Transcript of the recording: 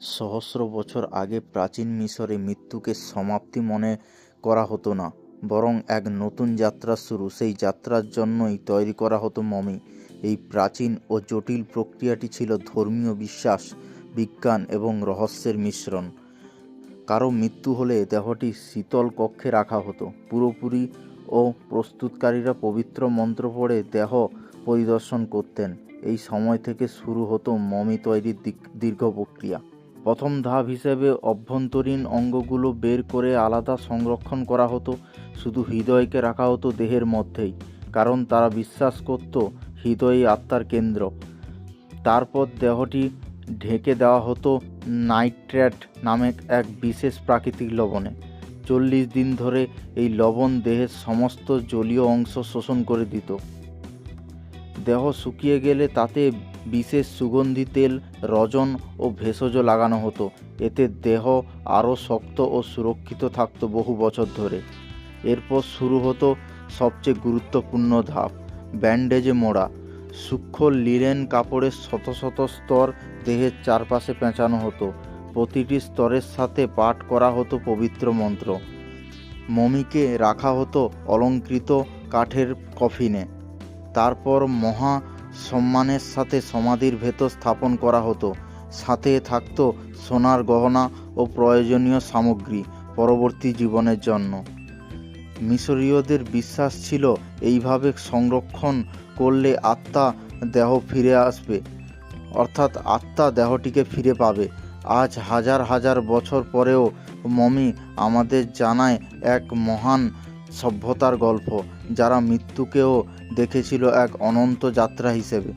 সহস্র বছর আগে প্রাচীন মিশরে মৃত্যুকে সমাপ্তি মনে করা হতো না, বরং এক নতুন যাত্রার শুরু। সেই যাত্রার জন্যই তৈরি করা হতো মমি। এই প্রাচীন ও জটিল প্রক্রিয়াটি ছিল ধর্মীয় বিশ্বাস, বিজ্ঞান এবং রহস্যের মিশ্রণ। কারো মৃত্যু হলে দেহটি শীতল কক্ষে রাখা হতো পুরোপুরি, ও প্রস্তুতকারীরা পবিত্র মন্ত্র পড়ে দেহ পরিদর্শন করতেন। এই সময় থেকে শুরু হতো মমি তৈরির দীর্ঘ প্রক্রিয়া। প্রথম ধাপ হিসেবে অভ্যন্তরীণ অঙ্গগুলো বের করে আলাদা সংরক্ষণ করা হতো। শুধু হৃদয়কে রাখা হতো দেহের মধ্যেই, কারণ তারা বিশ্বাস করত হৃদয়ই আত্মার কেন্দ্র। তারপর দেহটি ঢেকে দেওয়া হতো নাইট্রেট নামক এক বিশেষ প্রাকৃতিক লবণে। 40 দিন ধরে এই লবণ দেহের সমস্ত জলীয় অংশ শোষণ করে দিত। দেহ শুকিয়ে গেলে তাতে বিশেষ সুগন্ধি তেল, রজন ও ভেষজ লাগানো হতো। এতে দেহ আরও শক্ত ও সুরক্ষিত থাকত বহু বছর ধরে। এরপর শুরু হতো সবচেয়ে গুরুত্বপূর্ণ ধাপ, ব্যান্ডেজে মোড়া। সূক্ষ্ম লিনেন কাপড়ের শত শত স্তর দেহের চারপাশে পেঁচানো হতো। প্রতিটি স্তরের সাথে পাঠ করা হতো পবিত্র মন্ত্র। মমিকে রাখা হতো অলঙ্কৃত কাঠের কফিনে। তারপর মহা সম্মানের সাথে সমাধির ভেতর স্থাপন করা হতো। সাথে থাকতো সোনার গহনা ও প্রয়োজনীয় সামগ্রী পরবর্তী জীবনের জন্য। মিশরীয়দের বিশ্বাস ছিল এইভাবে সংরক্ষণ করলে আত্মা দেহ ফিরে আসবে, অর্থাৎ আত্মা দেহটিকে ফিরে পাবে। আজ হাজার হাজার বছর পরেও মমি আমাদের জানায় এক মহান সভ্যতার গল্প, যারা মৃত্যুকেও দেখেছিল এক অনন্ত যাত্রা হিসেবে।